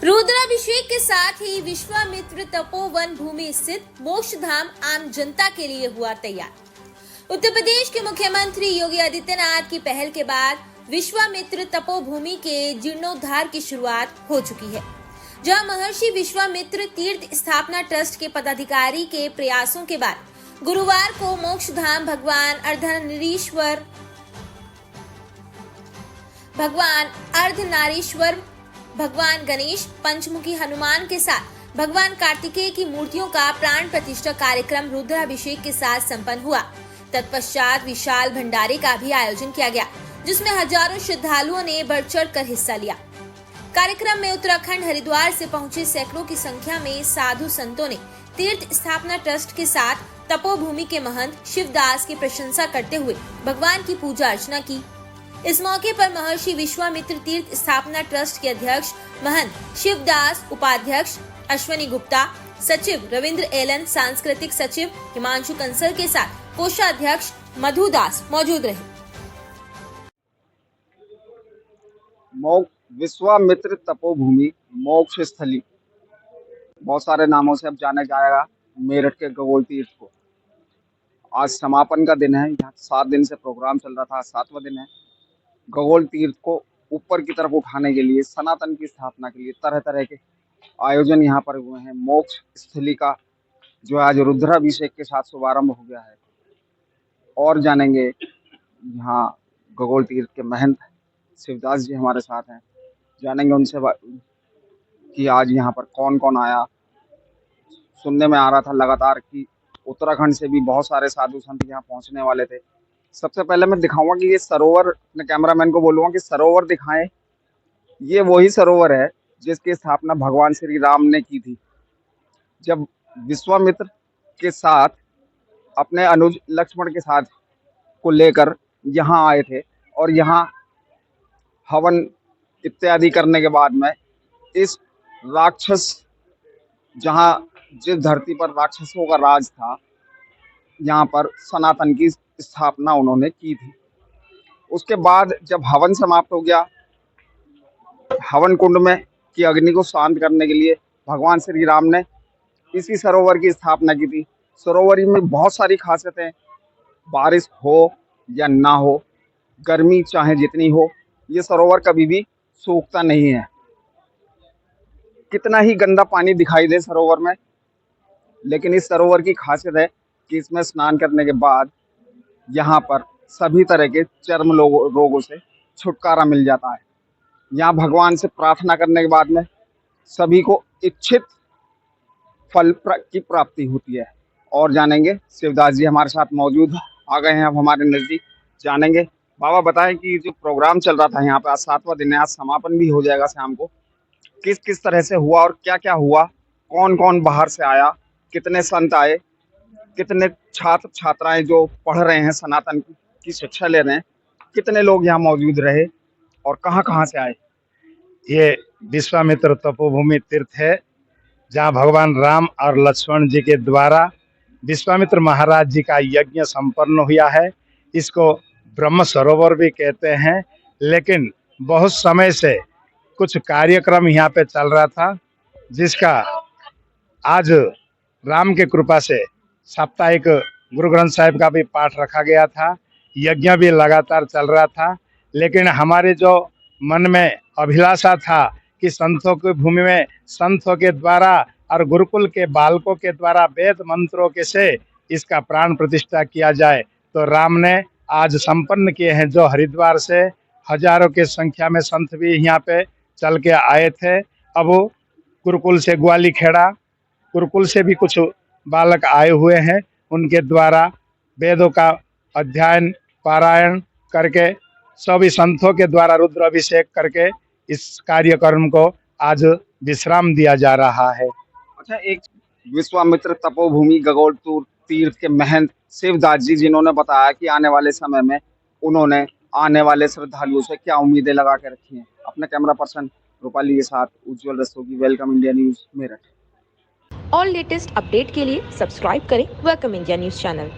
रुद्राभिषेक के साथ ही विश्वामित्र तपोवन भूमि स्थित मोक्ष धाम आम जनता के लिए हुआ तैयार। उत्तर प्रदेश के मुख्यमंत्री योगी आदित्यनाथ की पहल के बाद विश्वामित्र तपोभूमि के जीर्णोद्धार की शुरुआत हो चुकी है, जहां महर्षि विश्वामित्र तीर्थ स्थापना ट्रस्ट के पदाधिकारी के प्रयासों के बाद गुरुवार को मोक्ष धाम भगवान अर्धनारीश्वर, भगवान गणेश, पंचमुखी हनुमान के साथ भगवान कार्तिकेय की मूर्तियों का प्राण प्रतिष्ठा कार्यक्रम रुद्राभिषेक के साथ संपन्न हुआ। तत्पश्चात विशाल भंडारे का भी आयोजन किया गया, जिसमें हजारों श्रद्धालुओं ने बढ़ चढ़ कर हिस्सा लिया। कार्यक्रम में उत्तराखंड हरिद्वार से पहुंचे सैकड़ों की संख्या में साधु संतों ने तीर्थ स्थापना ट्रस्ट के साथ तपोभूमि के महंत शिवदास की प्रशंसा करते हुए भगवान की पूजा अर्चना की। इस मौके पर महर्षि विश्वामित्र तीर्थ स्थापना ट्रस्ट के अध्यक्ष महंत शिवदास, उपाध्यक्ष अश्वनी गुप्ता, सचिव रविंद्र एलन, सांस्कृतिक सचिव हिमांशु कंसल के साथ कोषाध्यक्ष मधु दास मौजूद रहे। विश्वामित्र तपोभूमि मोक्ष स्थली बहुत सारे नामों से अब जाना जाएगा। मेरठ के गगोल तीर्थ को आज समापन का दिन है। यहाँ 7 दिन से प्रोग्राम चल रहा था, 7वां दिन है। गगोल तीर्थ को ऊपर की तरफ उठाने के लिए, सनातन की स्थापना के लिए तरह तरह के आयोजन यहाँ पर हुए हैं। मोक्ष स्थली का जो आज रुद्राभिषेक के साथ शुभारंभ हो गया है। और जानेंगे यहाँ गगोल तीर्थ के महंत शिवदास जी हमारे साथ हैं, जानेंगे उनसे कि आज यहाँ पर कौन कौन आया। सुनने में आ रहा था लगातार कि उत्तराखंड से भी बहुत सारे साधु संत यहाँ पहुँचने वाले थे। सबसे पहले मैं दिखाऊंगा कि ये सरोवर, अपने कैमरामैन को बोलूँगा कि सरोवर दिखाएं। ये वही सरोवर है जिसकी स्थापना भगवान श्री राम ने की थी, जब विश्वामित्र के साथ अपने अनुज लक्ष्मण के साथ को लेकर यहाँ आए थे। और यहाँ हवन इत्यादि करने के बाद में इस राक्षस, जहाँ जिस धरती पर राक्षसों का राज था, यहाँ पर सनातन की स्थापना उन्होंने की थी। उसके बाद जब हवन समाप्त हो गया, हवन कुंड में की अग्नि को शांत करने के लिए भगवान श्री राम ने इसी सरोवर की स्थापना की थी। सरोवर में बहुत सारी खासियतें, बारिश हो या ना हो, गर्मी चाहे जितनी हो, ये सरोवर कभी भी सूखता नहीं है। कितना ही गंदा पानी दिखाई दे सरोवर में, लेकिन इस सरोवर की खासियत है कि इसमें स्नान करने के बाद यहाँ पर सभी तरह के चर्म रोगों से छुटकारा मिल जाता है। यहाँ भगवान से प्रार्थना करने के बाद में सभी को इच्छित फल की प्राप्ति होती है। और जानेंगे, शिवदास जी हमारे साथ मौजूद आ गए हैं अब हमारे नज़दीक। जानेंगे, बाबा बताएं कि जो प्रोग्राम चल रहा था यहाँ पे, आज 7वां दिन है, आज समापन भी हो जाएगा शाम को, किस किस तरह से हुआ और क्या क्या हुआ, कौन कौन बाहर से आया, कितने संत आए, कितने छात्र छात्राएं जो पढ़ रहे हैं, सनातन की शिक्षा ले रहे हैं, कितने लोग यहाँ मौजूद रहे और कहाँ कहाँ से आए। ये विश्वामित्र तपोभूमि तीर्थ है, जहाँ भगवान राम और लक्ष्मण जी के द्वारा विश्वामित्र महाराज जी का यज्ञ संपन्न हुआ है। इसको ब्रह्म सरोवर भी कहते हैं, लेकिन बहुत समय से कुछ कार्यक्रम यहाँ पे चल रहा था, जिसका आज राम के कृपा से साप्ताहिक गुरु ग्रंथ साहिब का भी पाठ रखा गया था। यज्ञ भी लगातार चल रहा था, लेकिन हमारे जो मन में अभिलाषा था कि संतों की भूमि में संतों के द्वारा और गुरुकुल के बालकों के द्वारा वेद मंत्रों के से इसका प्राण प्रतिष्ठा किया जाए, तो राम ने आज संपन्न किए हैं। जो हरिद्वार से हजारों की संख्या में संत भी यहाँ पे चल के आए थे। अब गुरुकुल से ग्वालीखेड़ा गुरुकुल से भी कुछ बालक आए हुए हैं, उनके द्वारा वेदों का अध्ययन पारायण करके सभी संतों के द्वारा रुद्राभिषेक करके इस कार्यक्रम को आज विश्राम दिया जा रहा है। अच्छा, एक विश्वामित्र तपोभूमि गगोल तीर्थ के महंत शिवदास जी, जिन्होंने बताया कि आने वाले समय में उन्होंने आने वाले श्रद्धालुओं से क्या उम्मीदें लगा के रखी हैं। अपने कैमरा पर्सन रूपाली के साथ Ujjwal Rastogi, welcome India news Meerut. और लेटेस्ट अपडेट के लिए सब्सक्राइब करें वेलकम इंडिया न्यूज चैनल।